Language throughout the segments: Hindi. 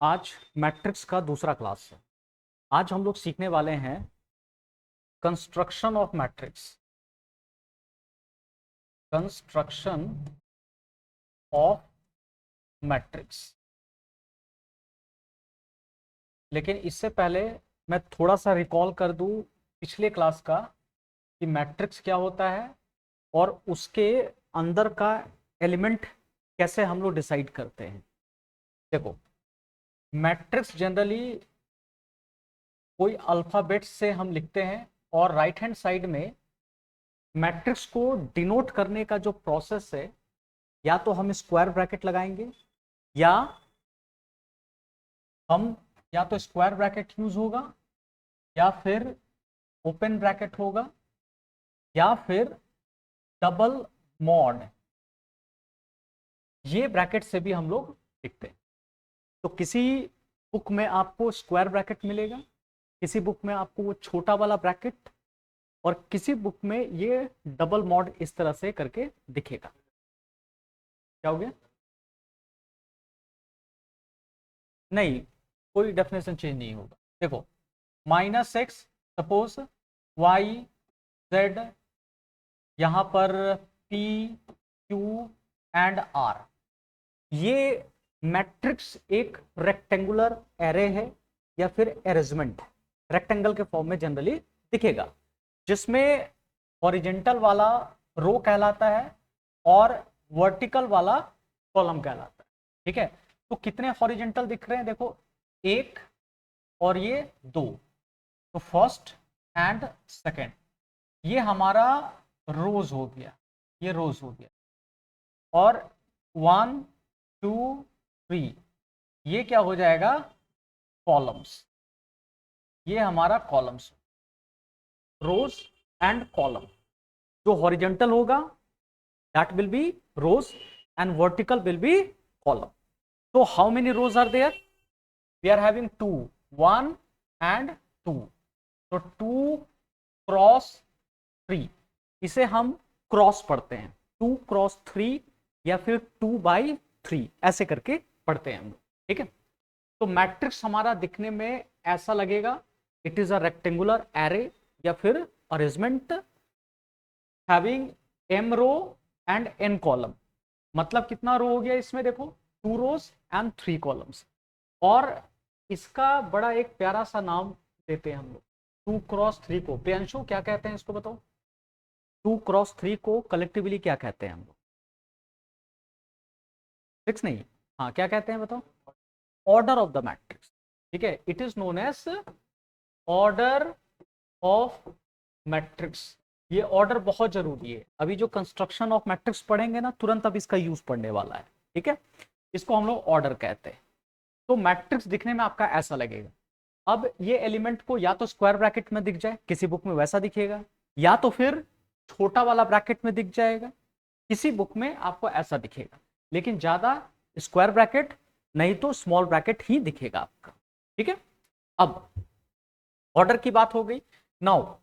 आज मैट्रिक्स का दूसरा क्लास है। आज हम लोग सीखने वाले हैं construction of matrix. Construction of matrix. लेकिन इससे पहले मैं थोड़ा सा रिकॉल कर दूं पिछले क्लास का कि मैट्रिक्स क्या होता है और उसके अंदर का एलिमेंट कैसे हम लोग डिसाइड करते हैं। देखो, मैट्रिक्स जनरली कोई अल्फाबेट से हम लिखते हैं और राइट हैंड साइड में मैट्रिक्स को डिनोट करने का जो प्रोसेस है, या तो हम स्क्वायर ब्रैकेट लगाएंगे या हम या तो स्क्वायर ब्रैकेट यूज होगा या फिर ओपन ब्रैकेट होगा या फिर डबल मॉड। ये ब्रैकेट से भी हम लोग लिखते हैं। तो किसी बुक में आपको स्क्वायर ब्रैकेट मिलेगा, किसी बुक में आपको वो छोटा वाला ब्रैकेट, और किसी बुक में ये डबल मॉड इस तरह से करके दिखेगा। क्या हो गया? नहीं, कोई डेफिनेशन चेंज नहीं होगा। देखो, -x, सपोज y z, यहां पर p q एंड r, ये मैट्रिक्स एक रेक्टेंगुलर एरे है या फिर अरेंजमेंट है। रेक्टेंगल के फॉर्म में जनरली दिखेगा, जिसमें हॉरिजेंटल वाला रो कहलाता है और वर्टिकल वाला कॉलम कहलाता है। ठीक है, तो कितने हॉरिजेंटल दिख रहे हैं? देखो, एक और ये दो, तो फर्स्ट एंड सेकंड, ये हमारा रोज हो गया, ये रोज हो गया। और 1 2 3, ये क्या हो जाएगा? कॉलम्स। ये हमारा कॉलम्स, रोज एंड कॉलम। जो हॉरिजेंटल होगा that will be rows and vertical will be column. So how many rows are there? We are having two, 1 and 2. So 2 cross 3, इसे हम क्रॉस पढ़ते हैं, 2 क्रॉस 3 या फिर 2/3 ऐसे करके पढ़ते हैं हम लोग। ठीक है, तो मैट्रिक्स हमारा दिखने में ऐसा लगेगा, it is a rectangular array या फिर arrangement having m row and n column. मतलब कितना रो हो गया इसमें? देखो, 2 रोज एंड 3 कॉलम्स। और इसका बड़ा एक प्यारा सा नाम देते हैं हम लोग, 2 क्रॉस 3 को। प्रियांशु, क्या कहते हैं इसको बताओ? 2 क्रॉस 3 को कलेक्टिवली क्या कहते हैं हम लोग? फिक्स नहीं? हाँ, क्या कहते हैं बताओ? Order of the matrix. ठीक है, it is known as order of matrix. ये ऑर्डर बहुत जरूरी है। अभी जो कंस्ट्रक्शन ऑफ मैट्रिक्स पढ़ेंगे ना, तुरंत अब इसका यूज पढ़ने वाला है। ठीक है, इसको हम लोग ऑर्डर कहते हैं। तो मैट्रिक्स दिखने में आपका ऐसा लगेगा। अब ये एलिमेंट को या तो स्क्वायर ब्रैकेट में दिख जाए, किसी बुक में वैसा दिखेगा, या तो फिर छोटा वाला ब्रैकेट में दिख जाएगा, किसी बुक में आपको ऐसा दिखेगा। लेकिन ज्यादा स्क्वायर ब्रैकेट, नहीं तो स्मॉल ब्रैकेट ही दिखेगा आपका। ठीक है, अब ऑर्डर की बात हो गई। नाउ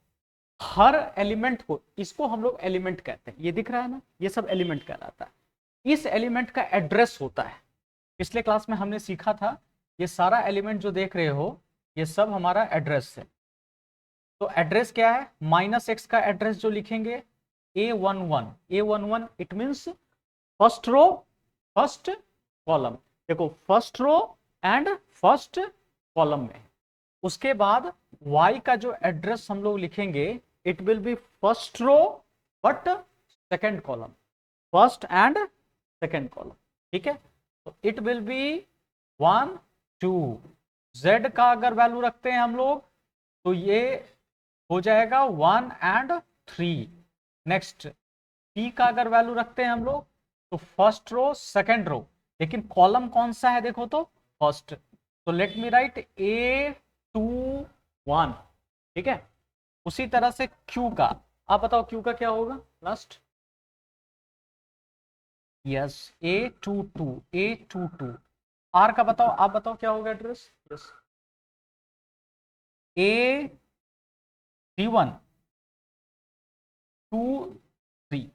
हर एलिमेंट को, इसको हम लोग एलिमेंट कहते हैं। ये दिख रहा है ना, ये सब एलिमेंट कहलाता है। इस एलिमेंट का एड्रेस होता है। पिछले क्लास में हमने सीखा था, ये सारा एलिमेंट जो देख रहे हो, ये सब हमारा एड्रेस है। तो एड्रेस क्या है? -x का एड्रेस जो लिखेंगे, A11 it means first row first column. देखो, first row and first column में। उसके बाद y का जो एड्रेस हम लोग लिखेंगे, it will be first row but second column, first and second column. ठीक है, तो इट विल बी 1 2। z का अगर वैल्यू रखते हैं हम लोग, तो ये हो जाएगा 1 एंड 3। नेक्स्ट, p का अगर वैल्यू रखते हैं हम लोग, तो फर्स्ट रो सेकंड रो, लेकिन कॉलम कौन सा है देखो तो? फर्स्ट। तो लेट मी राइट A21। ठीक है, उसी तरह से q का, आप बताओ q का क्या होगा लास्ट? Yes, A22। r का बताओ, आप बताओ क्या होगा एड्रेस? Yes, A31 2 3।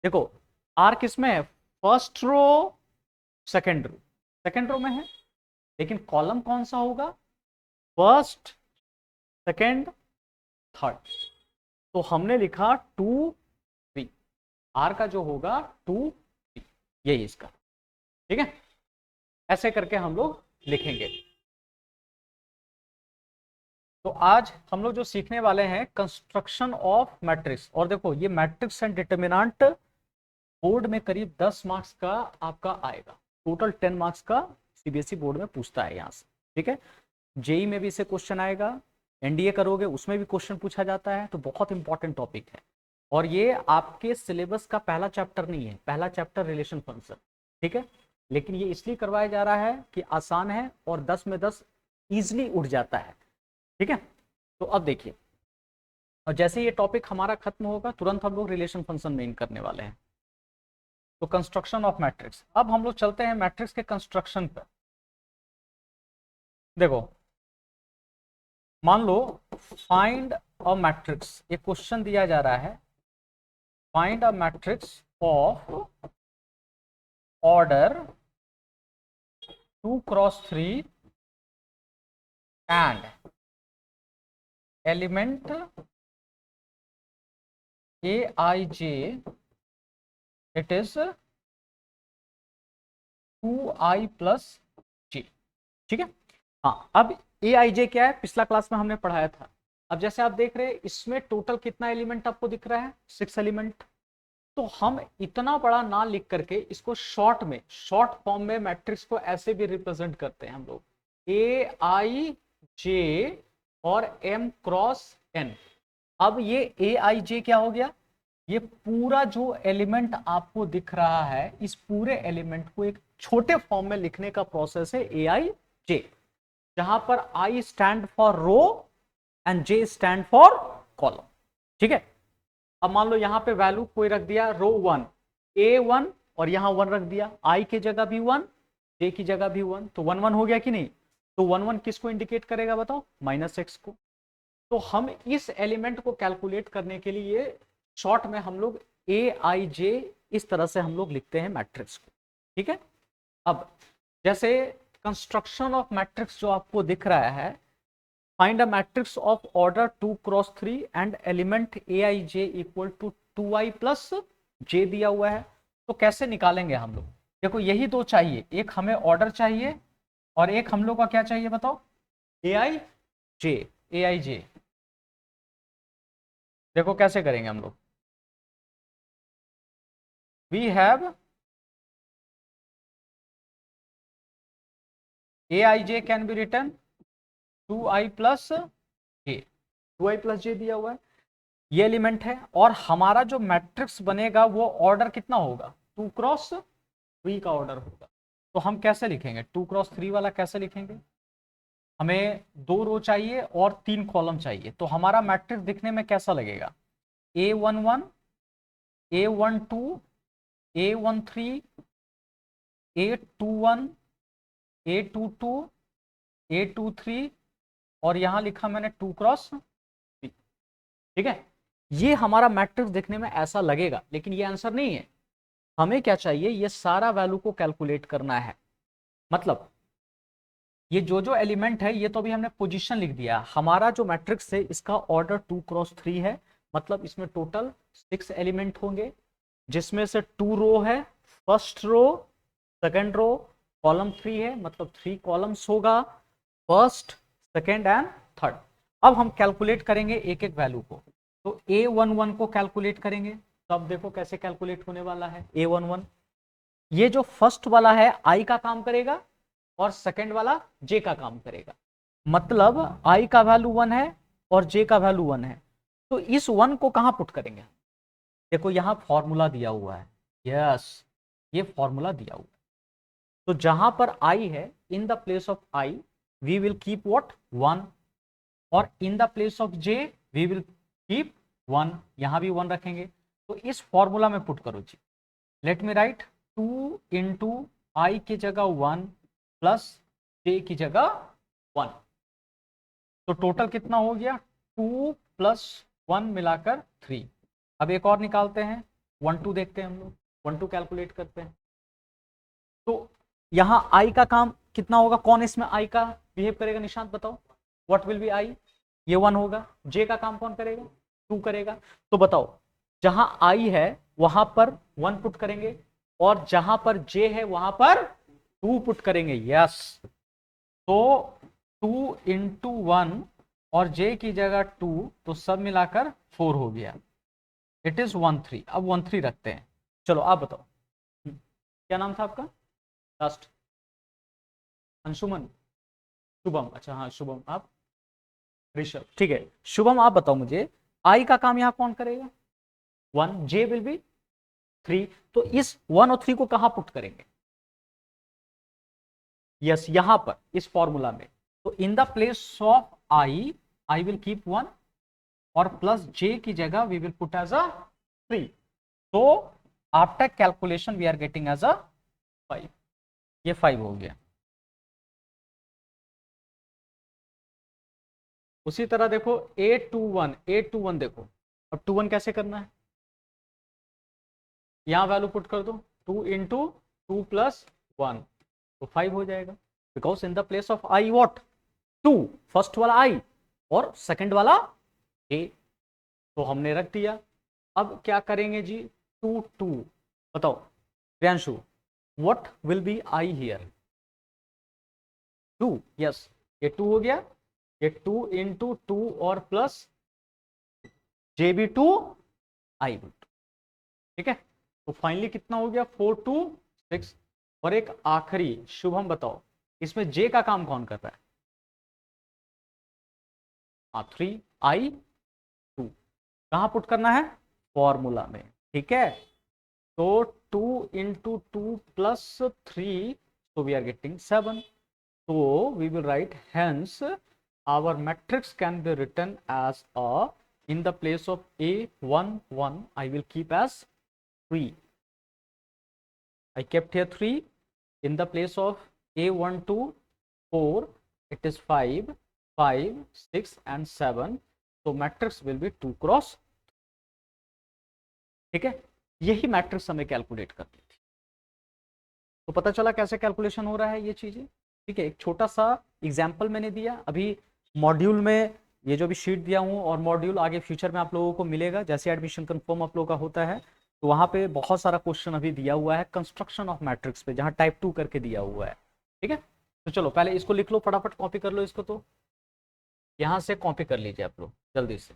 देखो, r किस में है? First row second row, second row में है। लेकिन कॉलम कौन सा होगा, फर्स्ट, सेकेंड, थर्ड। तो हमने लिखा 2 3, आर का जो होगा 2 3, यही इसका, ठीक है। ऐसे करके हम लोग लिखेंगे। तो आज हम लोग जो सीखने वाले हैं कंस्ट्रक्शन ऑफ मैट्रिक्स। और देखो ये मैट्रिक्स एंड डिटर्मिनेंट बोर्ड में करीब 10 मार्क्स का आपका आएगा, टोटल 10 मार्क्स का सीबीएसई बोर्ड में पूछता है यहाँ से, ठीक है। जेई में भी इसे क्वेश्चन आएगा, एनडीए करोगे उसमें भी क्वेश्चन पूछा जाता है, तो बहुत इंपॉर्टेंट टॉपिक है। और ये आपके सिलेबस का पहला चैप्टर नहीं है, पहला चैप्टर रिलेशन फंक्शन, ठीक है। लेकिन ये इसलिए करवाया जा रहा है कि आसान है और 10 में 10 ईजिली उठ जाता है, ठीक है। तो अब देखिए, और जैसे ये टॉपिक हमारा खत्म होगा तुरंत हम लोग रिलेशन फंक्शन मेन करने वाले हैं। तो कंस्ट्रक्शन ऑफ मैट्रिक्स, अब हम लोग चलते हैं मैट्रिक्स के कंस्ट्रक्शन पर। देखो मान लो फाइंड अ मैट्रिक्स, एक क्वेश्चन दिया जा रहा है, find a matrix of order 2 cross 3 and element aij, it is 2i plus j, ठीक है। हाँ, अब aij क्या है, पिछला क्लास में हमने पढ़ाया था। अब जैसे आप देख रहे हैं इसमें टोटल कितना एलिमेंट आपको दिख रहा है, 6 एलिमेंट। तो हम इतना बड़ा ना लिख करके इसको शॉर्ट में, शॉर्ट फॉर्म में मैट्रिक्स को ऐसे भी रिप्रेजेंट करते हैं हम लोग, aij और m क्रॉस n। अब ये aij क्या हो गया, ये पूरा जो एलिमेंट आपको दिख रहा है, इस पूरे एलिमेंट को एक छोटे फॉर्म में लिखने का प्रोसेस है aij, जहां पर i stand for row and j stand for column, ठीक है। अब मान लो यहां पे वैल्यू कोई रख दिया रो 1 a1 और यहां 1 रख दिया, i की जगह भी 1, j की जगह भी 1, तो 1 1 हो गया कि नहीं। तो 1 1 किसको इंडिकेट करेगा बताओ, -x को। तो हम इस एलिमेंट को कैलकुलेट करने के लिए शॉर्ट में हम लोग aij इस तरह से हम लोग लिखते हैं मैट्रिक्स को, ठीक है। अब जैसे कंस्ट्रक्शन ऑफ मैट्रिक्स जो आपको दिख रहा है, find a matrix of order 2 cross 3 and element aij equal to 2i plus j दिया हुआ है। तो कैसे निकालेंगे हम लोग, देखो यही दो चाहिए, एक हमें ऑर्डर चाहिए और एक हम लोग का क्या चाहिए बताओ, aij। देखो कैसे करेंगे हम लोग, we have aij can be written 2i plus j, 2i plus j दिया हुआ है, ये एलिमेंट है। और हमारा जो मैट्रिक्स बनेगा वो ऑर्डर कितना होगा, 2 क्रॉस 3 का ऑर्डर होगा। तो हम कैसे लिखेंगे, 2 क्रॉस 3 वाला कैसे लिखेंगे, हमें 2 रो चाहिए और 3 कॉलम चाहिए। तो हमारा मैट्रिक्स दिखने में कैसा लगेगा, a11, a12, a13, a21, a22, a23 और यहां लिखा मैंने 2 क्रॉस 3, ठीक है। ये हमारा मैट्रिक्स दिखने में ऐसा लगेगा, लेकिन ये आंसर नहीं है। हमें क्या चाहिए, ये सारा वैल्यू को कैलकुलेट करना है। मतलब ये जो एलिमेंट है ये तो अभी हमने पोजीशन लिख दिया, हमारा जो मैट्रिक्स है इसका ऑर्डर 2 क्रॉस 3 है, मतलब इसमें टोटल 6 एलिमेंट होंगे, जिसमें से 2 रो है, first row, second row, column 3 है, मतलब 3 कॉलम्स होगा, फर्स्ट, सेकंड एंड थर्ड। अब हम कैलकुलेट करेंगे एक एक वैल्यू को। तो a11 को कैलकुलेट करेंगे, तो अब देखो कैसे कैलकुलेट होने वाला है a11। ये जो फर्स्ट वाला है i का काम करेगा और सेकंड वाला j का काम करेगा, मतलब i का वैल्यू 1 है और j का वैल्यू 1 है। तो इस 1 को कहां पुट करेंगे, देखो यहां फॉर्मूला दिया हुआ है, यस ये फॉर्मूला दिया हुआ है। तो जहां पर i है, in the place of i we will keep what 1, और in the place of j we will keep 1, यहां भी 1 रखेंगे। तो इस फॉर्मूला में पुट करो जी, लेट मी राइट 2 इंटू आई की जगह 1 प्लस j की जगह 1, तो टोटल कितना हो गया 2 प्लस 1 मिलाकर 3। अब एक और निकालते हैं, 1 2 देखते हैं हम लोग, 1 2 कैलकुलेट करते हैं। तो यहां i का काम कितना होगा, कौन इसमें आई का बिहेव करेगा, निशांत बताओ, व्हाट विल बी आई, ये 1 होगा, जे का काम कौन करेगा, 2 करेगा। तो बताओ जहां आई है वहां पर 1 पुट करेंगे और जहां पर जे है वहां पर 2 पुट करेंगे, यस। तो 2 इंटू 1 और जे की जगह 2, तो सब मिलाकर 4 हो गया, इट इज 1 3। अब 1 3 रखते हैं। चलो आप बताओ, क्या नाम था आपका लास्ट, अंशुमन, शुभम, अच्छा हाँ शुभम, आप ऋषभ, ठीक है। शुभम आप बताओ मुझे, आई का काम यहां कौन करेगा, 1, जे विल बी 3, तो इस 1 और 3 को कहां पुट करेंगे, यस यहां पर इस फॉर्मूला में। तो in the place of I will keep 1 और प्लस जे की जगह we will put as a 3। तो after calculation we are getting as a 5, ये 5 हो गया। उसी तरह देखो A21 देखो, अब 21 कैसे करना है, यहां वैल्यू पुट कर दो, 2 इंटू 2 प्लस 1, तो 5 हो जाएगा, because in the place of I what 2, first वाला आई और सेकंड वाला ए, तो हमने रख दिया। अब क्या करेंगे जी, 2 2, बताओ Priyanshu, what will be I here, 2, yes, ये 2 हो गया, ये 2 इंटू 2 और plus J be 2 I be 2, ठीक है। तो फाइनली कितना हो गया, 4 2 6। और एक आखिरी शुभम बताओ, इसमें जे का काम कौन कर रहा है, 3 आई 2, कहां पुट करना है, फॉर्मूला में, ठीक है। तो 2 into 2 plus 3, so we are getting 7, so we will write hence our matrix can be written as a, in the place of A11 I will keep as 3, I kept here 3, in the place of A12 4, it is 5 5 6 and 7, so matrix will be 2 cross, ठीक है। यही मैट्रिक्स हमें कैलकुलेट करनी थी। तो पता चला कैसे कैलकुलेशन हो रहा है ये चीजें, ठीक है। एक छोटा सा एग्जाम्पल मैंने दिया, अभी मॉड्यूल में ये जो भी शीट दिया हूँ और मॉड्यूल आगे फ्यूचर में आप लोगों को मिलेगा, जैसे एडमिशन कंफर्म आप लोगों का होता है तो वहाँ पे बहुत सारा क्वेश्चन अभी दिया हुआ है कंस्ट्रक्शन ऑफ मैट्रिक्स पे, जहाँ टाइप 2 करके दिया हुआ है, ठीक है। तो चलो पहले इसको लिख लो, फटाफट कॉपी कर लो इसको, तो यहाँ से कॉपी कर लीजिए आप लोग जल्दी से।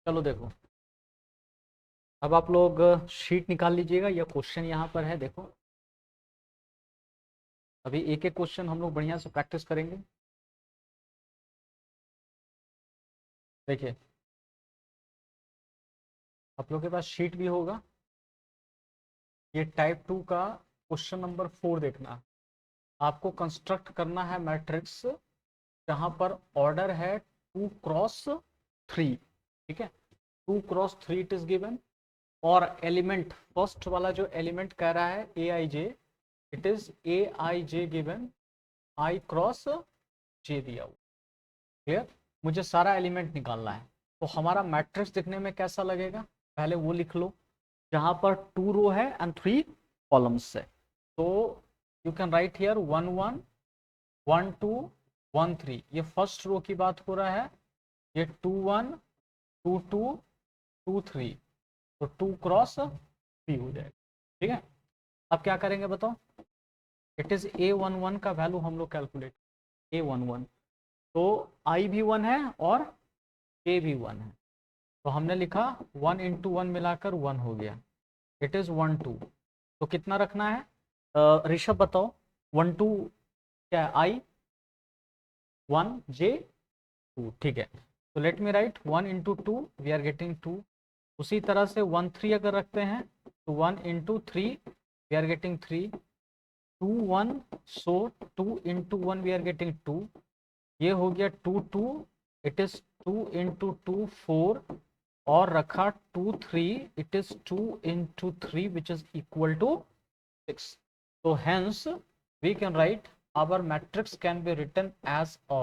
चलो देखो, अब आप लोग शीट निकाल लीजिएगा, यह क्वेश्चन यहाँ पर है, देखो अभी एक एक क्वेश्चन हम लोग बढ़िया से प्रैक्टिस करेंगे। देखिए आप लोग के पास शीट भी होगा, ये टाइप 2 का क्वेश्चन नंबर 4 देखना, आपको कंस्ट्रक्ट करना है मैट्रिक्स जहां पर ऑर्डर है 2 क्रॉस 3, ठीक है, 2 क्रॉस 3 इट इज गिवन, और एलिमेंट फर्स्ट वाला जो एलिमेंट कह रहा है A I J, it is A I J given I cross J दिया हुआ, क्लियर। मुझे सारा एलिमेंट निकालना है, तो हमारा मैट्रिक्स दिखने में कैसा लगेगा, पहले वो लिख लो, जहां पर 2 रो है एंड 3 कॉलम्स है। तो यू कैन राइट हियर 1 1 1 2 1 3, ये फर्स्ट रो की बात हो रहा है, ये 2 1 2 2 2 3, तो 2 क्रॉस 3 हो जाएगा, ठीक है। अब क्या करेंगे बताओ, इट इज A11 का वैल्यू हम लोग कैलकुलेट, A11, तो आई भी 1 है और ए भी 1 है, तो हमने लिखा 1 इंटू 1 मिलाकर 1 हो गया, इट इज 1 2, तो कितना रखना है ऋषभ बताओ, 1 2 क्या है, आई 1 जे 2, ठीक है। तो let me write 1 into 2 we are getting 2, उसी तरह से 1 3 अगर रखते हैं तो 1 into 3 we are getting 3, 2 1, so 2 into 1 we are getting 2, ये हो गया 2 2, इट इज 2 इंटू 2 4, और रखा 2 3, it is 2 into 3 which is equal to 6, so hence we can write our matrix can be written as a,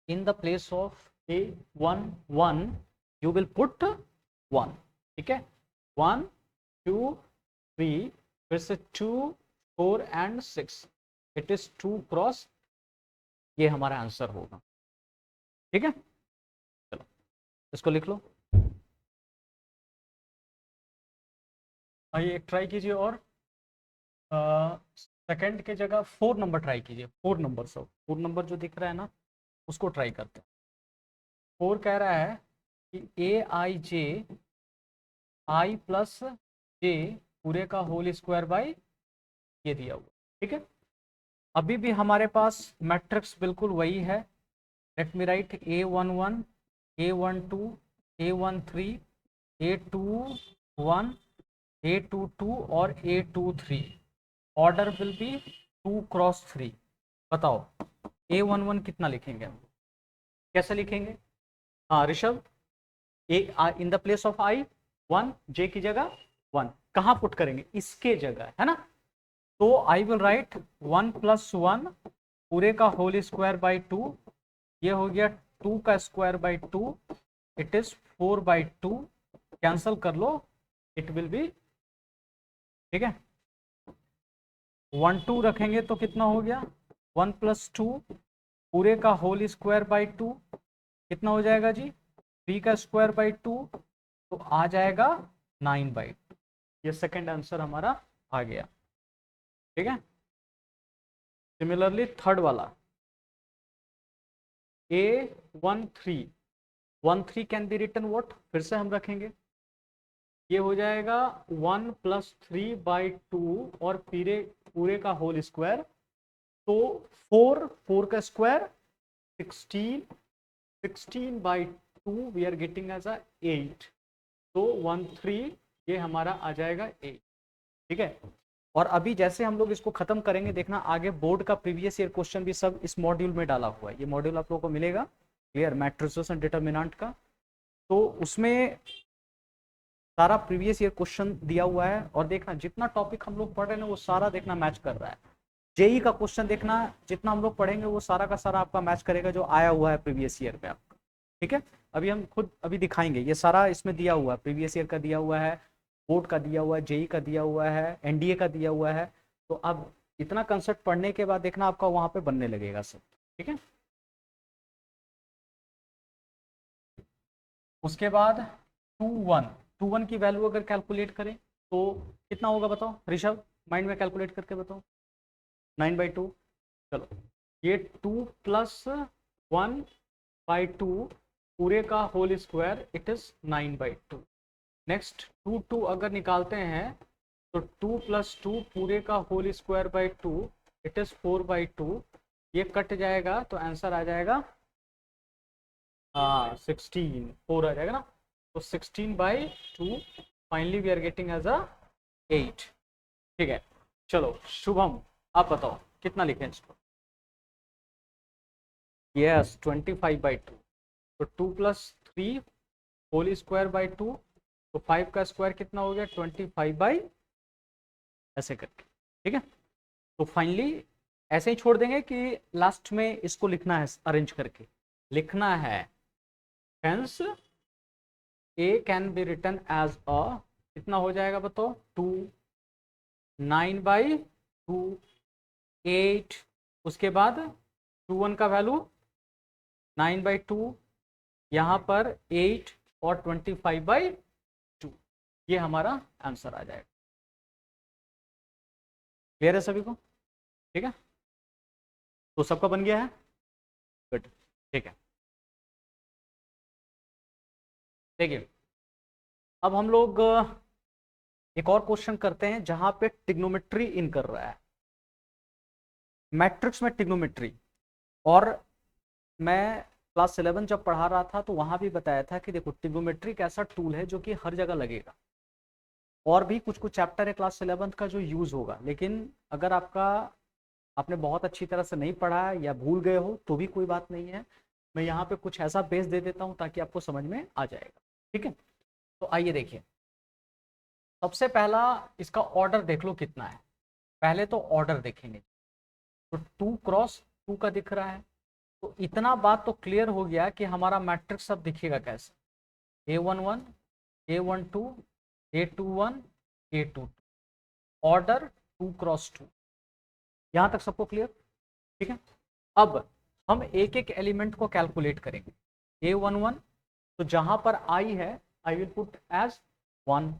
in the place of A11 you will put 1, ठीक है, 1 2 3, फिर से 2 4 एंड 6, इट इज 2 क्रॉस, ये हमारा आंसर होगा। ठीक है, चलो इसको लिख लो। आइए एक ट्राई कीजिए और सेकंड के जगह 4 नंबर ट्राई कीजिए। 4 नंबर, सब 4 नंबर जो दिख रहा है ना उसको ट्राई करते हैं। 4 कह रहा है कि आई प्लस जे पूरे का होल स्क्वायर बाई ये दिया हुआ। ठीक है, अभी भी हमारे पास मैट्रिक्स बिल्कुल वही है। Let me right A11, A12, A13, A21, A22 और A23। Order will be 2 cross 3। बताओ A11 कितना लिखेंगे, कैसे लिखेंगे? हाँ ऋषभ, ए इन द प्लेस ऑफ आई 1, जे की जगह 1, कहाँ पुट करेंगे? इसके जगह, है ना। तो आई विल राइट 1 + 1 पूरे का होल स्क्वायर बाई 2, ये हो गया 2 का square by 2, it is 4/2, cancel कर लो, इट विल बी, ठीक है। 1 2 रखेंगे तो कितना हो गया? 1 + 2 पूरे का होल स्क्वायर बाई 2 कितना हो जाएगा जी? 3 का स्क्वायर बाई 2, तो आ जाएगा 9/2। ये सेकंड आंसर हमारा आ गया। ठीक है, सिमिलरली थर्ड वाला A13, 13 can be written what, फिर से हम रखेंगे, ये हो जाएगा 1 + 3/2 और पूरे का होल स्क्वायर, तो 4 का square 16, 16/2 we are getting as a 8, तो 13 ये हमारा आ जाएगा 8। ठीक है, और अभी जैसे हम लोग इसको खत्म करेंगे, देखना आगे बोर्ड का प्रीवियस ईयर क्वेश्चन भी सब इस मॉड्यूल में डाला हुआ है। ये मॉड्यूल आप लोगों को मिलेगा, क्लियर, मैट्रिसेस एंड डिटर्मिनेंट का, तो उसमें सारा प्रीवियस ईयर क्वेश्चन दिया हुआ है। और देखना जितना टॉपिक हम लोग पढ़ रहे हैं वो सारा देखना मैच कर रहा है। जेई का क्वेश्चन देखना, जितना हम लोग पढ़ेंगे वो सारा का सारा आपका मैच करेगा जो आया हुआ है प्रीवियस ईयर में आपका। ठीक है, अभी हम खुद अभी दिखाएंगे, ये सारा इसमें दिया हुआ है, प्रीवियस ईयर का दिया हुआ है, बोर्ड का दिया हुआ है, जेई का दिया हुआ है, एनडीए का दिया हुआ है। तो अब इतना कंसेप्ट पढ़ने के बाद देखना आपका वहां पे बनने लगेगा सब। ठीक है, उसके बाद 2 1 की वैल्यू अगर कैलकुलेट करें तो कितना होगा बताओ ऋषभ, माइंड में कैलकुलेट करके बताओ। 9/2, चलो ये 2 + 1/2 पूरे का whole square, it is 9/2। Next 2 2 अगर निकालते हैं तो 2 + 2 पूरे का whole square by 2, it is 4/2, ये कट जाएगा तो आंसर आ जाएगा, हाँ 16, 4 आ जाएगा ना, तो 16/2 finally we are getting as a 8। ठीक है, चलो शुभम आप बताओ कितना लिखें इसको। यस 25/2, तो 2 + 3 होल स्क्वायर बाई 2, तो 5 का स्क्वायर कितना हो गया? 25 ऐसे करके। ठीक है, तो फाइनली ऐसे ही छोड़ देंगे कि लास्ट में इसको लिखना है, अरेंज करके लिखना है। Hence A can be written as a, कितना हो जाएगा बताओ? 2, 9/2, 8, उसके बाद 2 1 का वैल्यू 9/2, यहाँ पर 8 और 25/2, ये हमारा आंसर आ जाएगा। क्लियर है सभी को? ठीक है, तो सबका बन गया है, गुड। ठीक है, देखिए अब हम लोग एक और क्वेश्चन करते हैं जहां पे टिग्नोमेट्री इन कर रहा है, मैट्रिक्स में टिग्नोमेट्री। और मैं क्लास 11 जब पढ़ा रहा था तो वहां भी बताया था कि देखो टिग्नोमेट्री एक ऐसा टूल है जो कि हर जगह लगेगा, और भी कुछ कुछ चैप्टर है क्लास 11 का जो यूज होगा, लेकिन अगर आपने बहुत अच्छी तरह से नहीं पढ़ा है या भूल गए हो तो भी कोई बात नहीं है, मैं यहाँ पे कुछ ऐसा बेस दे देता हूँ ताकि आपको समझ में आ जाएगा। ठीक है, तो आइए देखिए, सबसे पहला इसका ऑर्डर देख लो कितना है। पहले तो ऑर्डर देखेंगे, तो 2 क्रॉस 2 का दिख रहा है, तो इतना बात तो क्लियर हो गया कि हमारा मैट्रिक्स अब दिखेगा कैसे। A11, A12, A21 A22 order 2x2। यहां तक सबको क्लियर? ठीक है, अब हम एक एक एलिमेंट को कैलकुलेट करेंगे। A11 तो जहां पर I है आई विल पुट एज 1,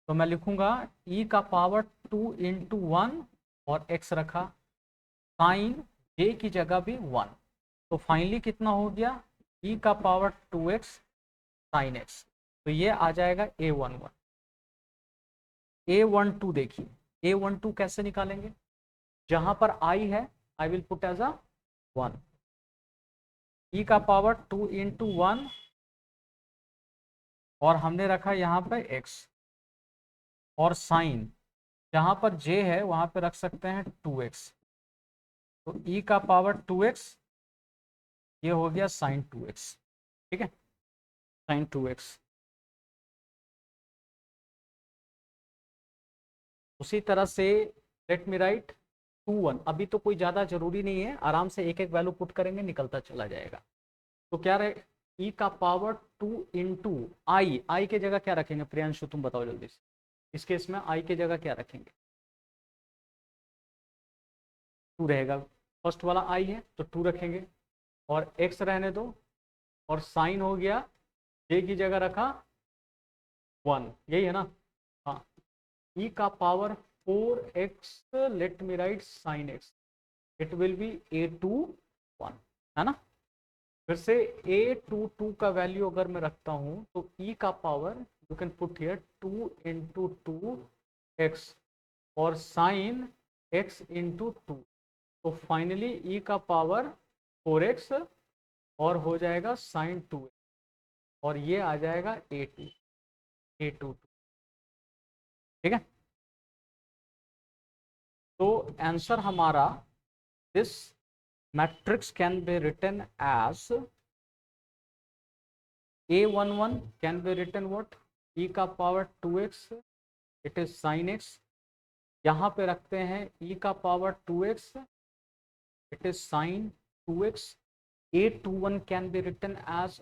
तो मैं लिखूंगा e का पावर 2 इंटू 1 और x रखा, साइन j की जगह भी 1, तो फाइनली कितना हो गया e का पावर 2x साइन x, तो ये आ जाएगा A11। A12 देखिए, A12 कैसे निकालेंगे? जहां पर I है I will put as a 1, e का पावर 2 इंटू 1 और हमने रखा यहाँ पे x, और साइन जहां पर j है वहां पे रख सकते हैं 2x, तो e का पावर 2x ये हो गया साइन 2x। ठीक है, साइन 2x। उसी तरह से लेट मी राइट 2 1, अभी तो कोई ज़्यादा जरूरी नहीं है, आराम से एक एक वैल्यू पुट करेंगे निकलता चला जाएगा। तो क्या रहे e का पावर 2 इंटू आई के जगह क्या रखेंगे प्रियांशु, तुम बताओ जल्दी से। इस केस में आई के जगह क्या रखेंगे? 2 रहेगा, फर्स्ट वाला आई है तो 2 रखेंगे, और x रहने दो, और साइन हो गया j की जगह रखा 1, यही है ना? हाँ, e का power 4x let me write sine x, it will be A21, है ना? फिर से A22 का वैल्यू अगर मैं रखता हूं तो e का power you can put here 2 into 2x और साइन x इंटू 2, तो फाइनली e का पावर 4x और हो जाएगा साइन 2, और ये आ जाएगा A22। ठीक है, तो आंसर हमारा this matrix can be written as A11 can be written what, e का power 2x, it is sine x, यहां पे रखते हैं e का power 2x, it is sine 2x। A21 can be written as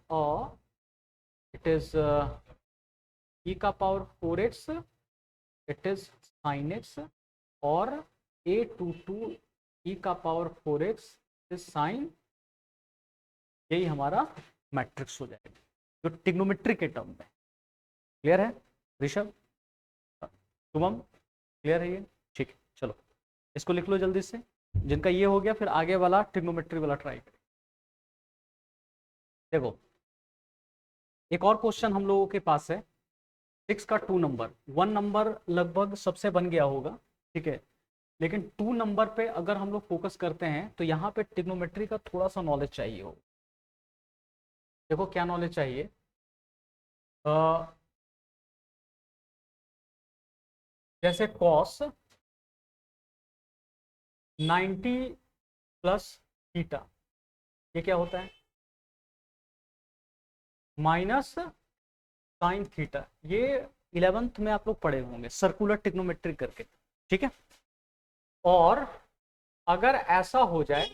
it is e का power 4x, it is sine x, और A22 e का पावर 4x इज साइन, यही हमारा मैट्रिक्स हो जाएगा जो ट्रिग्नोमेट्री के टर्म में। क्लियर है ऋषभ, शुभम, क्लियर है ये? ठीक है, चलो इसको लिख लो जल्दी से, जिनका ये हो गया फिर आगे वाला ट्रिग्नोमेट्री वाला ट्राई करें। देखो एक और क्वेश्चन हम लोगों के पास है, 6 का 2 नंबर, 1 नंबर लगभग सबसे बन गया होगा, ठीक है, लेकिन 2 नंबर पे अगर हम लोग फोकस करते हैं तो यहाँ पे ट्रिग्नोमेट्री का थोड़ा सा नॉलेज चाहिए हो। देखो क्या नॉलेज चाहिए, जैसे कॉस 90 प्लस थीटा, ये क्या होता है? माइनस साइन थीटा, ये 11th में आप लोग पढ़े होंगे सर्कुलर ट्रिग्नोमेट्री करके। ठीक है, और अगर ऐसा हो जाए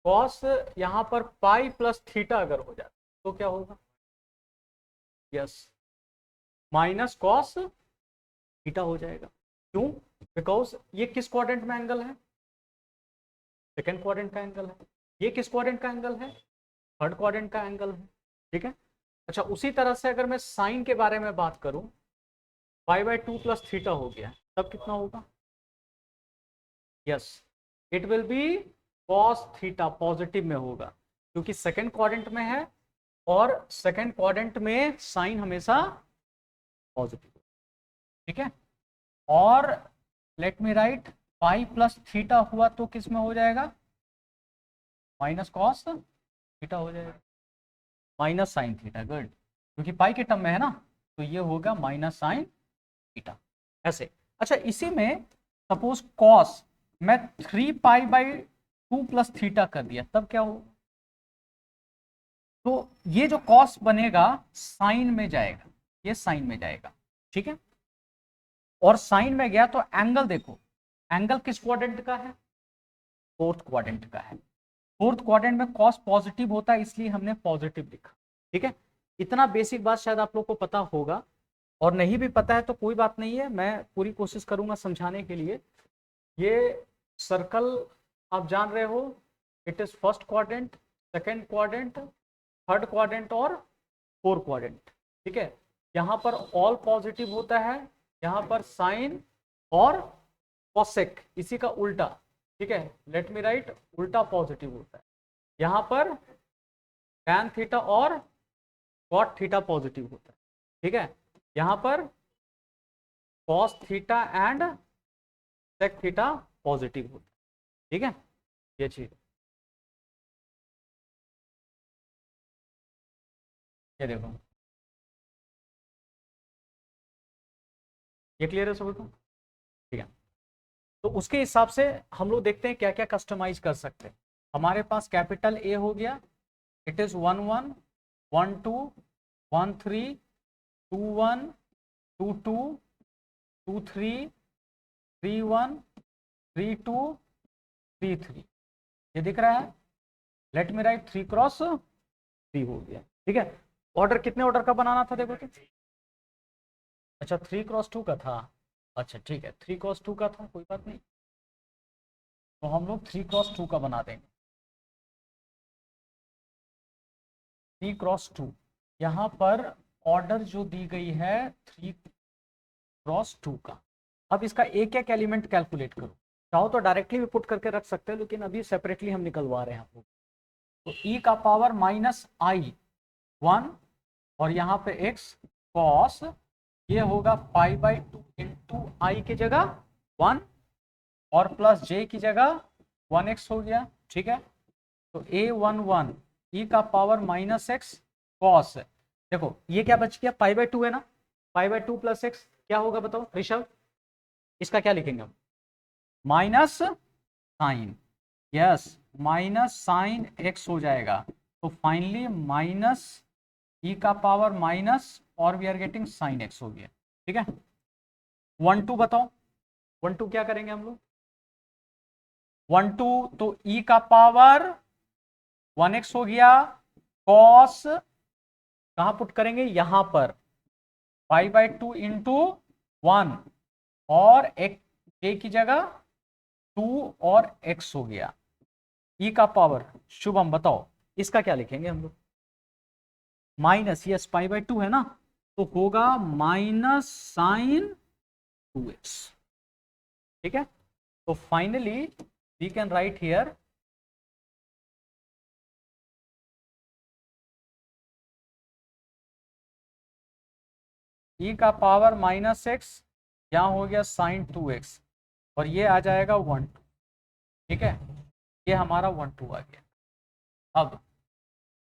कॉस यहां पर पाई प्लस थीटा अगर हो जाए तो क्या होगा? यस, माइनस कॉस थीटा हो जाएगा। क्यों? बिकॉज ये किस क्वाड्रेंट में एंगल है? सेकेंड क्वाड्रेंट का एंगल है। ये किस क्वाड्रेंट का एंगल है? थर्ड क्वाड्रेंट का एंगल है। ठीक है, अच्छा उसी तरह से अगर मैं साइन के बारे में बात करूं, पाई बाई 2 प्लस थीटा हो गया, तब कितना होगा? Yes, it will B cos theta, positive में होगा, क्योंकि सेकेंड क्वाड्रेंट में है, और सेकेंड क्वाड्रेंट में साइन हमेशा पॉजिटिव। ठीक है, और लेट मी राइट पाई प्लस थीटा हुआ तो किस में हो जाएगा? माइनस कॉस थीटा हो जाएगा, माइनस साइन थीटा, गुड, क्योंकि पाई के टर्म में है ना, तो ये होगा माइनस साइन थीटा, ऐसे। अच्छा इसी में सपोज कॉस मैं 3 पाई बाई 2 प्लस थीटा कर दिया, तब क्या होगा? तो ये जो कॉस बनेगा साइन में जाएगा, ये साइन में जाएगा। ठीक है, और साइन में गया तो एंगल देखो, एंगल किस क्वाड्रेंट का है? फोर्थ क्वाड्रेंट का है। फोर्थ क्वाड्रेंट में कॉस पॉजिटिव होता है, इसलिए हमने पॉजिटिव लिखा। ठीक है, इतना बेसिक बात शायद आप लोग को पता होगा। और नहीं भी पता है तो कोई बात नहीं है, मैं पूरी कोशिश करूंगा समझाने के लिए। ये सर्कल आप जान रहे हो, it is first quadrant, second quadrant, third quadrant और फोर्थ क्वाड्रेंट। ठीक है, यहाँ पर ऑल पॉजिटिव होता है, यहाँ पर साइन और कॉसेक इसी का उल्टा। ठीक है, लेट मी राइट, उल्टा पॉजिटिव होता है। यहाँ पर टैन थीटा और कॉट थीटा पॉजिटिव होता है। ठीक है, यहाँ पर cos theta and sec theta positive होता है। ठीक है, ये चीज, ये देखो, ये क्लियर है सबको? ठीक है, तो उसके हिसाब से हम लोग देखते हैं क्या क्या कस्टमाइज कर सकते हैं। हमारे पास कैपिटल ए हो गया, इट इज 1 1 1 2 1 3 2 1 2 2 2 3 3 1 3 2 3 3। ये दिख रहा है? लेट मी राइट 3 क्रॉस 3 हो गया। ठीक है, ऑर्डर कितने ऑर्डर का बनाना था देखो तो? अच्छा 3 क्रॉस 2 का था। अच्छा ठीक है, 3 क्रॉस 2 का था, कोई बात नहीं, तो हम लोग 3 क्रॉस 2 का बना देंगे। 3 क्रॉस 2, यहाँ पर ऑर्डर जो दी गई है 3 क्रॉस 2 का। अब इसका एक एक एलिमेंट कैलकुलेट करो, चाहो तो डायरेक्टली भी पुट करके रख सकते हैं, लेकिन अभी सेपरेटली हम निकलवा रहे हैं आप लोग। तो ई का पावर माइनस आई 1, और यहाँ पे x कॉस, ये होगा पाई बाई 2 इंटू आई की जगह 1 और प्लस j की जगह 1x हो गया। ठीक है, तो a11 ई का पावर माइनस एक्स कॉस, देखो ये क्या बच गया, पाई बाई 2 है ना, पाई बाई 2 प्लस एक्स क्या होगा बताओ ऋषभ? इसका क्या लिखेंगे हम? Minus sine, yes, minus sine x हो जाएगा। तो फाइनली माइनस ई का पावर माइनस और we are getting sine x हो गया। ठीक है, 1 2 बताओ, 1 2 क्या करेंगे हम लोग? 1 2 तो ई का पावर 1x हो गया, कॉस कहां पुट करेंगे, यहां पर पाई बाई 2 इंटू 1 और एक ए की जगह 2 और x हो गया, ई का पावर। शुभम बताओ इसका क्या लिखेंगे हम लोग? माइनस, यस पाई बाई 2 है ना, तो होगा माइनस साइन 2x। ठीक है, तो finally we can write here E का पावर माइनस एक्स, यहां हो गया साइन 2x, और ये आ जाएगा 1 2। ठीक है, ये हमारा 1 2 आ गया। अब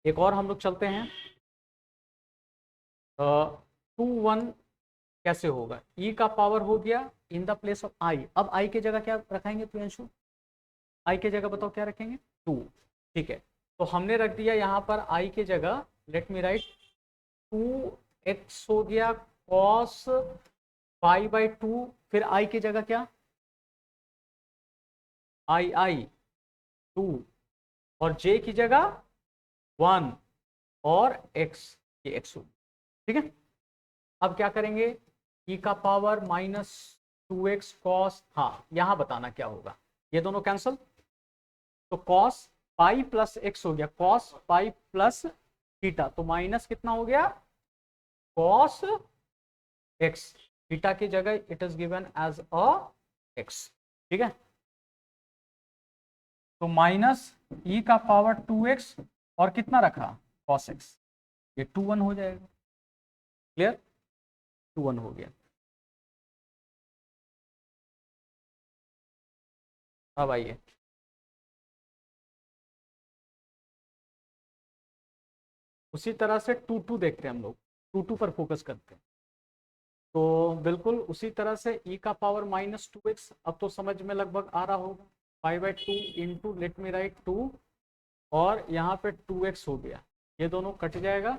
एक और हम लोग चलते हैं, 2 1 कैसे होगा, ई का पावर हो गया इन द प्लेस ऑफ आई। अब आई की जगह क्या रखेंगे प्रियंशु? आई की जगह बताओ क्या रखेंगे? 2। ठीक है, तो हमने रख दिया यहाँ पर आई की जगह, लेट मी राइट 2x हो गया कॉस पाई बाई 2, फिर आई की जगह क्या, आई आई 2, और j की जगह 1 और x, ये x होगी। ठीक है, अब क्या करेंगे, e का पावर माइनस 2x कॉस, हाँ यहां बताना क्या होगा, ये दोनों कैंसल, तो कॉस पाई प्लस एक्स हो गया, कॉस पाई प्लस थीटा, तो माइनस कितना हो गया, कॉस एक्स, थीटा की जगह it is given as a x. ठीक है, तो माइनस ई का पावर 2x और कितना रखा, कॉस एक्स, ये 2 1 हो जाएगा। क्लियर, 2 1 हो गया। अब आइए, उसी तरह से 2 2 देखते हैं हम लोग, 2 2 पर फोकस करते हैं। तो बिल्कुल उसी तरह से e का पावर माइनस 2x, अब तो समझ में लगभग आ रहा होगा, 5/2 इंटू लेट मी राइट 2, और यहाँ पे 2x हो गया, ये दोनों कट जाएगा,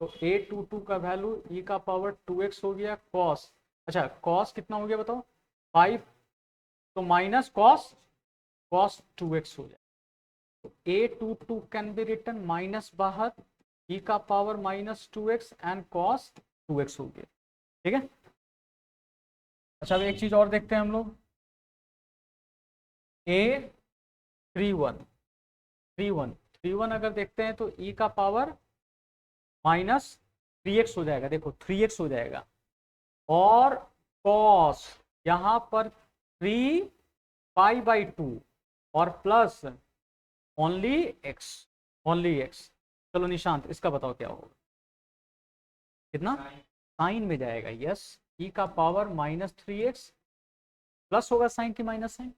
तो a22 का वैल्यू e का पावर 2x हो गया, कॉस, अच्छा कॉस कितना हो गया बताओ, 5, तो माइनस कॉस, कॉस 2x हो जाए, तो a22 can be written minus बाहर, e का power minus 2x and cos 2x हो गया। ठीक है। अच्छा अब एक चीज और देखते हैं हम लोग, A 3 1 अगर देखते हैं तो e का पावर -3x हो जाएगा, देखो 3x हो जाएगा, और cos यहां पर 3 π/2 और प्लस ओनली x। चलो निशांत इसका बताओ क्या होगा, कितना साइन में जाएगा, यस, e का पावर -3x प्लस होगा साइन की माइनस साइन,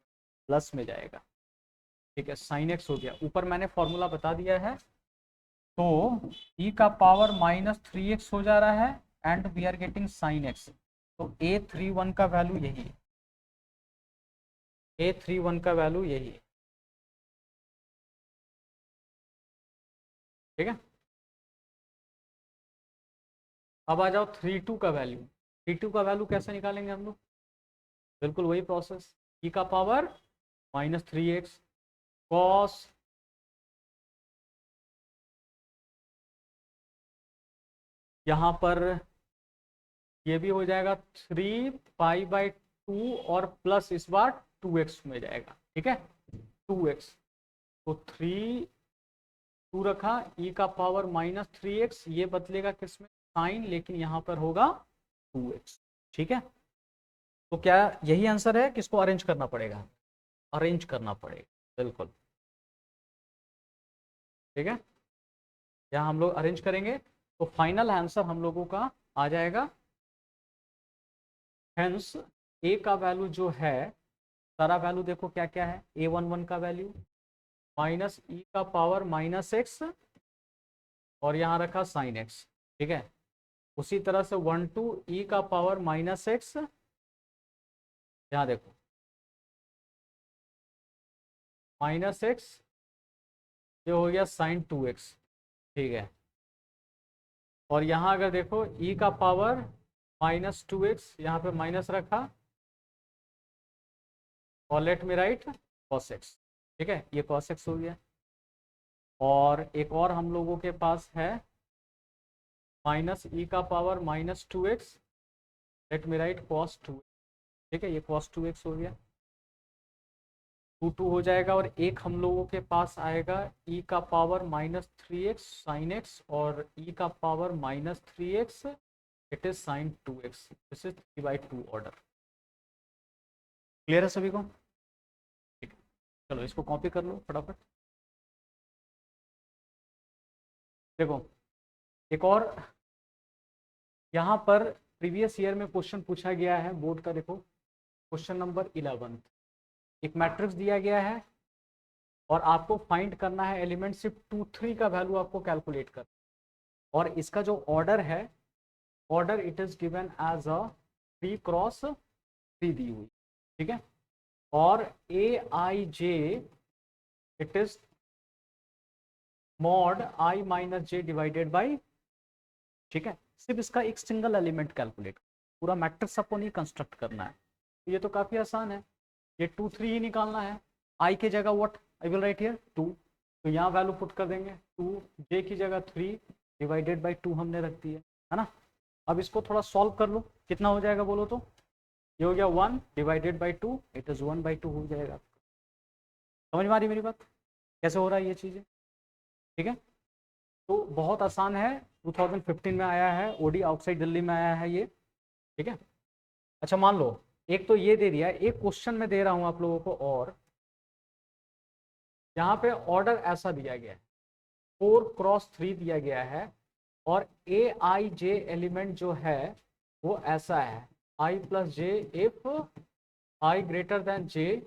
प्लस में जाएगा, ठीक है, साइन x हो गया, ऊपर मैंने फॉर्मूला बता दिया है। तो e का पावर -3x हो जा रहा है and we are getting sine x, तो A31 का वैल्यू यही है, A31 का वैल्यू यही है, ठीक है। अब आ जाओ 32 का वैल्यू, 32 का वैल्यू कैसे निकालेंगे हम लोग, बिल्कुल वही प्रोसेस, e का पावर -3x कॉस यहाँ पर ये भी हो जाएगा 3π/2 और प्लस इस बार 2x में जाएगा, ठीक है, 2x, तो 2 रखा, e का पावर -3x, ये बदलेगा किसमें साइन, लेकिन यहाँ पर होगा 2x, ठीक है। तो क्या यही आंसर है, किसको अरेंज करना पड़ेगा, अरेंज करना पड़ेगा, बिल्कुल, ठीक है, यहाँ हम लोग अरेंज करेंगे तो फाइनल आंसर हम लोगों का आ जाएगा, हेंस ए का वैल्यू जो है, सारा वैल्यू देखो क्या क्या है, A11 का वैल्यू माइनस e का पावर -x और यहाँ रखा साइन x, ठीक है, उसी तरह से 1 2 e का पावर -x, यहाँ देखो -x, ये हो गया साइन 2x, ठीक है, और यहाँ अगर देखो e का पावर -2x, यहाँ पे माइनस रखा और लेट में राइट cos x, ठीक है, ये cos x हो गया, और एक और हम लोगों के पास है -e का पावर -2x, लेट में राइट cos 2, ठीक है, ये cos 2x हो गया, 2 2 हो जाएगा, और एक हम लोगों के पास आएगा e का पावर -3x साइन x, और e का power -3x, it is sine 2x, this is 3/2 order, clear है सभी को, ठीक है, चलो इसको कॉपी कर लो फटाफट। देखो एक और यहाँ पर प्रीवियस ईयर में क्वेश्चन पूछा गया है बोर्ड का, देखो क्वेश्चन नंबर 11, एक मैट्रिक्स दिया गया है और आपको फाइंड करना है एलिमेंट सिर्फ 2 3 का वैल्यू आपको कैलकुलेट कर, और इसका जो ऑर्डर है, order it is given as a 3x3 दी हुई, ठीक है, और Aij it is mod i-j divided by, ठीक है, सिर्फ इसका एक सिंगल एलिमेंट कैलकुलेट, पूरा मैट्रिक्स आपको नहीं कंस्ट्रक्ट करना है, ये तो काफी आसान है, ये 2 3 ही निकालना है, i के जगह what I will write here 2, तो यहाँ वैल्यू पुट कर देंगे 2, j की जगह 3 डिवाइडेड बाई 2 हमने रख दी है ना। अब इसको थोड़ा सॉल्व कर लो, कितना हो जाएगा बोलो तो, ये हो गया 1 डिवाइडेड बाई 2, इट इज 1/2 हो जाएगा, समझ में आ रही मेरी बात, कैसे हो रहा है ये चीज़ें, ठीक है, तो बहुत आसान है, 2015 में आया है, ओडी आउटसाइड दिल्ली में आया है ये, ठीक है। अच्छा मान लो एक तो ये दे दिया, एक क्वेश्चन में दे रहा हूं आप लोगों को, और यहाँ पे ऑर्डर ऐसा दिया गया है 4x3 दिया गया है, और Aij एलिमेंट जो है वो ऐसा है i + j if i greater than j,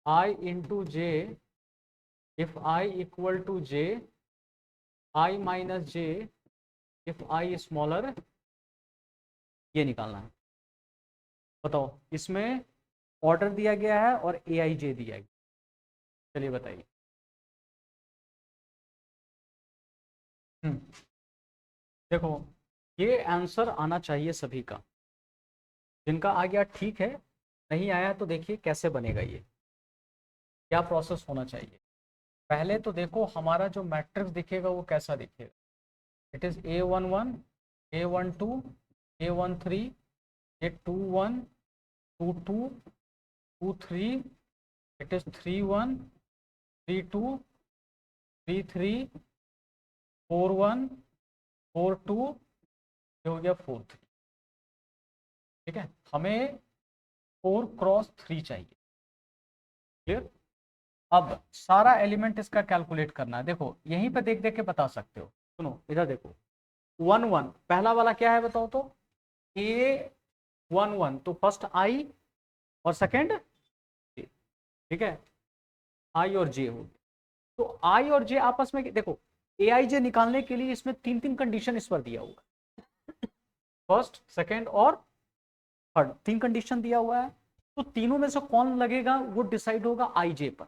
i into j if i equal to j, i minus j if i smaller, ये निकालना है, बताओ इसमें ऑर्डर दिया गया है और Aij दिया गया, चलिए बताइए। देखो ये आंसर आना चाहिए सभी का, जिनका आ गया ठीक है, नहीं आया तो देखिए कैसे बनेगा, ये क्या प्रोसेस होना चाहिए। पहले तो देखो हमारा जो मैट्रिक्स दिखेगा वो कैसा दिखेगा, it is A11 A12 A13, A21, 22, 23, it is 31, 32, 33, 41, 42, ये हो गया 43। ठीक है, हमें 4 क्रॉस 3 चाहिए। क्लियर? अब सारा एलिमेंट इसका कैलकुलेट करना है। देखो यहीं पे देख देख के बता सकते हो। सुनो इधर देखो, 1 1 पहला वाला क्या है बताओ तो, A11, तो फर्स्ट आई और सेकंड जे। ठीक है, आई और जे हो गया। तो आई और जे आपस में देखो, ए आई जे निकालने के लिए इसमें 3 कंडीशन इस पर दिया हुआ है, फर्स्ट सेकंड और थर्ड, 3 कंडीशन दिया हुआ है। तो तीनों में से कौन लगेगा वो डिसाइड होगा आई जे पर।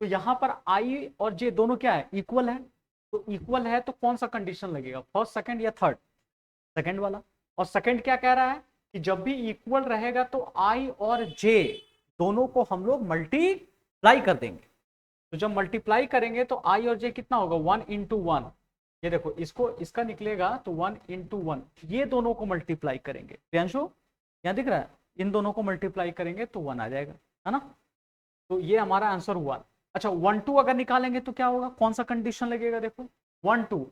तो यहां पर आई और जे दोनों क्या है, इक्वल है। तो इक्वल है तो कौन सा कंडीशन लगेगा, फर्स्ट सेकंड या थर्ड, सेकंड वाला। और सेकंड क्या कह रहा है कि जब भी इक्वल रहेगा तो आई और जे दोनों को हम लोग मल्टीप्लाई कर देंगे। तो जब मल्टीप्लाई करेंगे तो आई और जे कितना होगा, 1 इंटू 1। ये देखो इसको इसका निकलेगा तो 1 इंटू 1, ये दोनों को मल्टीप्लाई करेंगे। प्रियांशु यहाँ दिख रहा है, इन दोनों को मल्टीप्लाई करेंगे तो 1 आ जाएगा, है ना। तो ये हमारा आंसर हुआ। अच्छा 1 2 अगर निकालेंगे तो क्या होगा, कौन सा कंडीशन लगेगा, देखो 1 2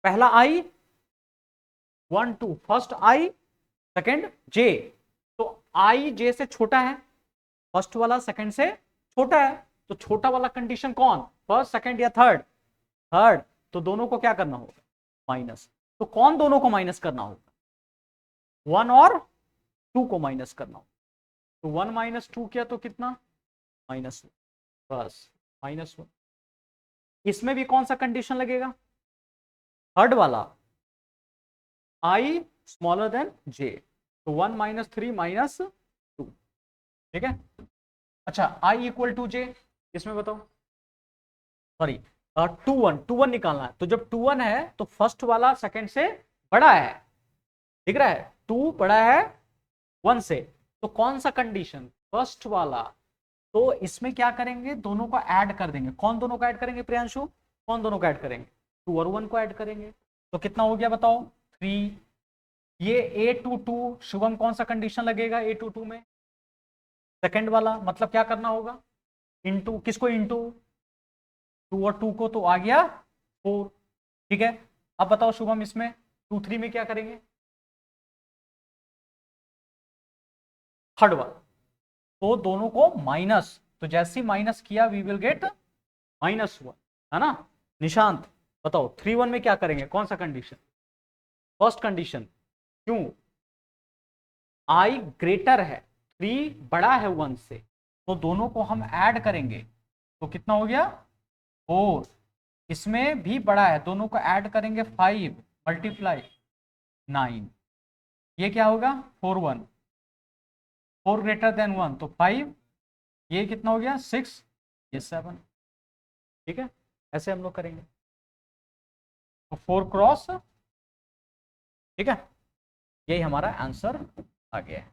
पहला आई, 1 2 फर्स्ट आई सेकंड जे। तो आई जे से छोटा है, फर्स्ट वाला सेकंड से छोटा है, तो छोटा वाला कंडीशन कौन, फर्स्ट सेकंड या थर्ड, थर्ड। तो दोनों को क्या करना होगा, माइनस। तो कौन दोनों को माइनस करना होगा, 1 और 2 को माइनस करना होगा। तो 1 माइनस 2 किया तो कितना, -1, बस -1। इसमें भी कौन सा कंडीशन लगेगा, थर्ड वाला, आई स्मॉलर देन जे। तो 1 - 3 -2। ठीक है। अच्छा आई इक्वल टू जे, इसमें बताओ, सॉरी 2 1 निकालना है। तो जब 2 1 है तो फर्स्ट वाला सेकंड से बड़ा है, दिख रहा है, 2 बड़ा है 1 से। तो कौन सा कंडीशन, फर्स्ट वाला। तो इसमें क्या करेंगे, दोनों को ऐड कर देंगे। कौन दोनों को ऐड करेंगे प्रियांशु, कौन दोनों को ऐड करेंगे, 2 और 1 को ऐड करेंगे। तो कितना हो गया बताओ, 3। ये A22 शुभम कौन सा कंडीशन लगेगा A22 में, सेकंड वाला। मतलब क्या करना होगा, इंटू किसको, इंटू 2 और 2 को, तो आ गया 4। ठीक है। अब बताओ शुभम इसमें 2 3 में क्या करेंगे, थर्ड वाला। तो दोनों को माइनस, तो जैसे ही माइनस किया वी विल गेट -1, है ना। निशांत बताओ 3 1 में क्या करेंगे, कौन सा कंडीशन, फर्स्ट कंडीशन। क्यों, आई ग्रेटर है, 3 बड़ा है 1 से, तो दोनों को हम ऐड करेंगे। तो कितना हो गया 4। इसमें भी बड़ा है, दोनों को ऐड करेंगे 5 मल्टीप्लाई 9। ये क्या होगा 4 1, 4 ग्रेटर देन 1 तो 5। ये कितना हो गया 6, ये 7। ठीक है, ऐसे हम लोग करेंगे। तो 4 क्रॉस, ठीक है, यही हमारा आंसर आ गया है।